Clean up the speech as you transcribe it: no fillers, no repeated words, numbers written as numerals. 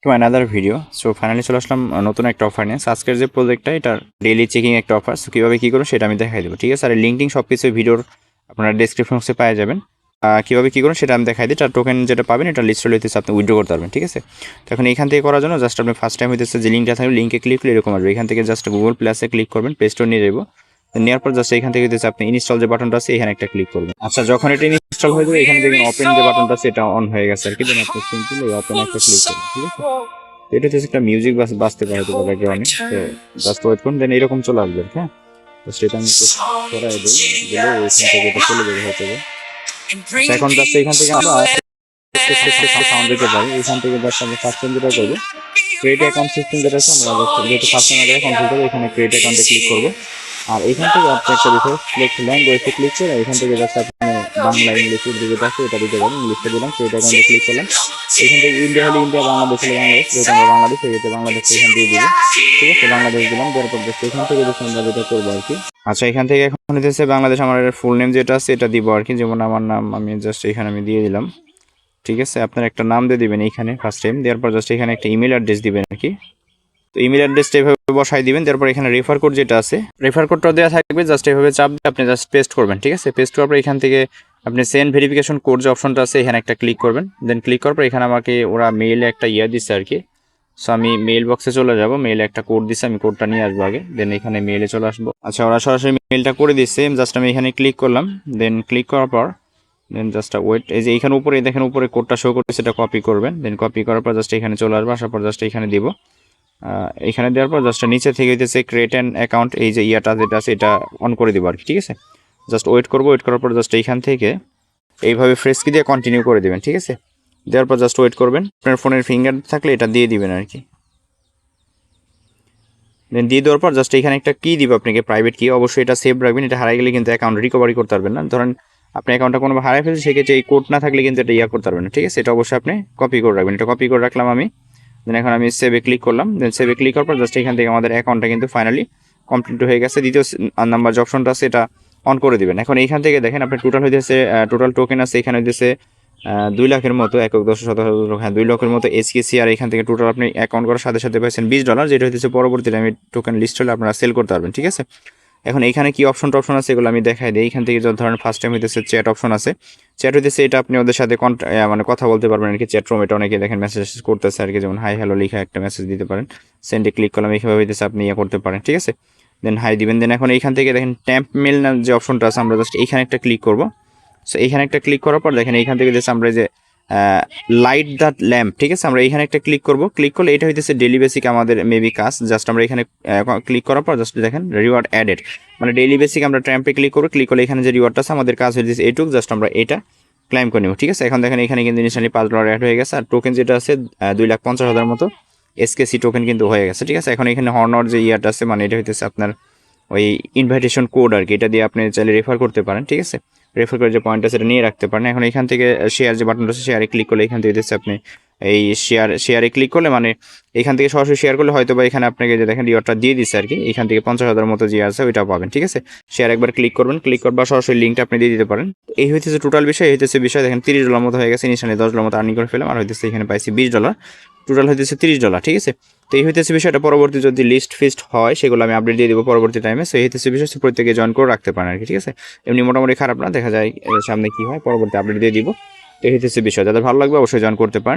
To another video. So finally চলে আসলাম নতুন একটা অফার নিয়ে। আজকের যে প্রজেক্টটা এটা ডেইলি চেকিং একটা অফার। সো কীভাবে কী করুন সেটা আমি দেখাই দেবো, ঠিক আছে? আর লিঙ্কিং সব কিছু ভিডিওর আপনারা ডেসক্রিপশন বক্সে পেয়ে যাবেন। কীভাবে কী করুন সেটা আমি দেখাই দিই। তার টোকেন যেটা পাবেন এটা লিস্ট হইতেছে আপনি উইথড্র করতে পারবেন, ঠিক আছে? তো এখন এখান থেকে করার জন্য জাস্ট আপনি ফার্স্ট টাইম হইতেছে যে লিঙ্কটা থাকবে লিঙ্কে ক্লিক করলে এরকম আসবে। এখান থেকে জাস্ট গুগল প্লাসে ক্লিক করবেন, প্লে স্টোর নিয়ে যাবো। নেওয়ার পর জাস্ট এখান থেকে হইতেছে আপনি ইনস্টল যে বাটনটা আছে এখানে একটা ক্লিক করবেন। আচ্ছা, যখন এটা ইনস্টল হয়ে যাবে এখানে দেখবেন ওপেন যে বাটনটা আছে এটা অন হয়ে গেছে আর কি। দেন আপনি সিম্পলি ওপেন একটা ক্লিক করবেন, ঠিক আছে? এটা হচ্ছে একটা মিউজিক বাজতে পারে তো ব্যাকগ্রাউন্ডে। তো জাস্ট ওয়েট করুন, দেন এরকম চলে আসবে। হ্যাঁ, তো সেটা আমি একটু করাই দিই, দিলে ওইখান থেকে এটা চলে যাবে হয়তো। এখন জাস্ট এখান থেকে আমরা সাউন্ড দিতে পারি। এখান থেকে জাস্ট আমরা ফার্স্ট টাইম যেটা করবো ক্রিয়েট অ্যাকাউন্ট সিস্টেম যেটা আছে আমরা যেহেতু ফার্স্ট টাইম অ্যাকাউন্ট খুলতে হবে এখানে ক্রিয়েট অ্যাকাউন্টে ক্লিক করবো। আর এখান থেকে আপনি একটা বিষয় সিলেক্ট ল্যাঙ্গুয়েজে ক্লিক করে এখান থেকে জাস্ট আপনি বাংলা ইংলিশের যেটা আছে এটা দিতে পারেন। ইংলিশটা দিলাম, ক্রিয়েট অ্যাকাউন্টে ক্লিক করলাম। এখান থেকে ইন্ডিয়া হলে ইন্ডিয়া, বাংলাদেশ হলে বাংলাদেশ, যেহেতু আমরা বাংলাদেশ সেক্ষেত্রে বাংলাদেশ এখান থেকে দিব, ঠিক আছে? বাংলাদেশ দিলাম, দেওয়ার পর জাস্ট এখান থেকে জাস্ট আমরা যেটা করবো আর কি। আচ্ছা, এখান থেকে এখন হইতেছে বাংলাদেশ আমার ফুল নেম যেটা আছে এটা দিব আর কি। যেমন আমার নাম আমি জাস্ট এখানে আমি দিয়ে দিলাম, ঠিক আছে? আপনার একটা নাম দিয়ে দিবেন এইখানে ফার্স্ট টাইম, দেওয়ার পর জাস্ট এখানে একটা ইমেল অ্যাড্রেস দিবেন আর কি। তো ইমেল অ্যাড্রেসটা এভাবে বসাই দিবেন। তারপর এখানে রেফার কোড যেটা আছে রেফার কোডটা দেওয়া থাকবে, জাস্ট এভাবে চাপ দিয়ে আপনি জাস্ট পেস্ট করবেন, ঠিক আছে? পেস্ট করার পর এখান থেকে আপনি সেন্ড ভেরিফিকেশন কোড যে অপশনটা আছে এখানে একটা ক্লিক করবেন। দেন ক্লিক করার পর এখানে আমাকে ওরা মেইলে একটা দিচ্ছে আর কি। সো আমি মেইল বক্সে চলে যাব, মেইলে একটা কোড দিচ্ছে, আমি কোডটা নিয়ে আসবো আগে, দেন এখানে মেইলে চলে আসবো। আচ্ছা, ওরা সরাসরি মেইলটা করে দিচ্ছে, জাস্ট আমি এখানে ক্লিক করলাম। দেন ক্লিক করার পর দেন জাস্ট ওয়েট, এই যে এইখানে উপরে দেখেন উপরে কোডটা শো করছে সেটা কপি করবেন। দেন কপি করার পর জাস্ট এখানে চলে আসবো, আসার পর জাস্ট এখানে দিব। এখানে দেওয়ার পর জাস্ট নিচে থেকে হইতেছে ক্রিয়েট অ্যান অ্যাকাউন্ট, এই যে যেটা আছে এটা অন করে দিব আর কি, ঠিক আছে? জাস্ট ওয়েট করবো, ওয়েট করার পর জাস্ট এইখান থেকে এইভাবে ফ্রেশ কি দিয়ে কন্টিনিউ করে দেবেন, ঠিক আছে? দেওয়ার পর জাস্ট ওয়েট করবেন, আপনার ফোনের ফিঙ্গার থাকলে এটা দিয়ে দিবেন আর কি। দেন দিয়ে দেওয়ার পর জাস্ট এখানে একটা কি দিব আপনাকে, প্রাইভেট কি, অবশ্যই এটা সেভ রাখবেন। এটা হারাই গেলে কিন্তু অ্যাকাউন্ট রিকভারি করতে পারবেন না। ধরেন আপনি অ্যাকাউন্টটা কোনো হারাই ফেলছেন সেক্ষেত্রে এই কোড না থাকলে কিন্তু এটা করতে পারবেন না, ঠিক আছে? এটা অবশ্যই আপনি কপি করে রাখবেন। এটা কপি করে রাখলাম আমি। দেন এখন আমি সেভে ক্লিক করলাম। দেন সেভে ক্লিক করার পর জাস্ট এখান থেকে আমাদের অ্যাকাউন্টটা কিন্তু ফাইনালি কমপ্লিট হয়ে গেছে। দ্বিতীয় নাম্বার যে অপশনটা আছে এটা অন করে দিবেন। এখন এইখান থেকে দেখেন আপনার টোটাল হইতেছে টোটাল টোকেন আছে এখানে হইতেছে 2 লাখের মতো, 1.10 হ্যাঁ 2 লাখের মতো এসকেসি। আর এখান থেকে টোটাল আপনি অ্যাকাউন্ট করার সাথে সাথে পাইছেন $20, যেটা হইতেছে পরবর্তীতে আমি টোকেন লিস্ট হলে আপনারা সেল করতে পারবেন, ঠিক আছে? এখন এইখানে কি অপশন আছে এগুলো আমি দেখাই দিই। এইখান থেকে ধরেন ফার্স্ট টাইম হইতেছে চ্যাট অপশন আছে। চ্যাট হইতেছে এটা আপনি ওদের সাথে মানে কথা বলতে পারবেন আর কি। চ্যাট রুম এটা অনেকে দেখেন মেসেজ করতেছে আর কি, যেমন হাই হ্যালো লিখা একটা মেসেজ দিতে পারেন। সেন্ডে ক্লিক করলাম, এইভাবে হইতেছে আপনি করতে পারেন, ঠিক আছে? দেন হাই দিবেন। দেন এখন এইখান থেকে দেখেন ট্যাম্প মেল না যে অপশনটা আছে আমরা জাস্ট এইখানে একটা ক্লিক করবো। সো এইখানে একটা ক্লিক করার পর দেখেন এইখান থেকে জাস্ট আমরা যে লাইট দ্য ল্যাম্প, ঠিক আছে? আমরা এইখানে একটা ক্লিক করব। ক্লিক করলে এটা হইতেছে ডেইলি বেসিক আমাদের মেবি কাজ। জাস্ট আমরা এখানে ক্লিক করার পর জাস্ট দেখেন রিওয়ার্ড অ্যাডেড, মানে ডেইলি বেসিক আমরা ট্র্যাম্পে ক্লিক করবো। ক্লিক করলে এখানে যে রিওয়ার্ডটা আছে আমাদের কাজ হইতেছে এইটুক, জাস্ট আমরা এটা ক্লাইম করে নেব, ঠিক আছে? এখন দেখেন এখানে কিন্তু ইনস্ট্যান্টলি $5 অ্যাড হয়ে গেছে। আর টোকেন যেটা আছে 2,50,000 মতো এসকেসি টোকেন কিন্তু হয়ে গেছে, ঠিক আছে? এখন এখানে হর্নর যে আছে মানে এটা হইতেছে আপনার ওই ইনভাইটেশন কোড আর কি। এটা দিয়ে আপনি চাইলে রেফার করতে পারেন, ঠিক আছে? রেফার করে যে পয়েন্টটা সেটা নিয়ে রাখতে পারেন। এখন এখান থেকে শেয়ার যে বাটনটা আছে শেয়ারে ক্লিক করলে এখান থেকে দিচ্ছে আপনি এই শেয়ারে ক্লিক করলে মানে এখান থেকে সরাসরি শেয়ার করলে হয়তো বা এখানে আপনাকে যে দেখেন রিওয়ার্ডটা দিয়ে দিচ্ছে আর কি। এখান থেকে 50,000 মতো যে আছে ওইটা পাবেন, ঠিক আছে? শেয়ার একবার ক্লিক করবেন, ক্লিক করবার সরাসরি লিঙ্কটা আপনি দিয়ে দিতে পারেন। এই হইতেছে টোটাল বিষয়। এই হইতেছে বিষয় দেখেন $30 মতো হয়ে গেছে। ইনস্ট্যান্টলি $10 মতো আর্নিং করে ফেলাম। আর হইতেছে এখানে পাইছি $20, টোটাল হইতেছে $30, ঠিক আছে? তো এই হইতেছে বিষয়টা। পরবর্তী যদি লিস্ট ফিস্ট হয় সেগুলো আমি আপডেট দিয়ে দেবো পরবর্তী টাইমে। সো এই হইতেছে বিষয়, প্রত্যেকে জয়েন করে রাখতে পারেন আর কি, ঠিক আছে? এমনি মোটামুটি খারাপ না, দেখা যায় সামনে কি হয় পরবর্তী আপডেট দিয়ে দিব। তো এই হইতেছে বিষয়। যাদের ভালো লাগবে অবশ্যই জয়েন করতে পারেন।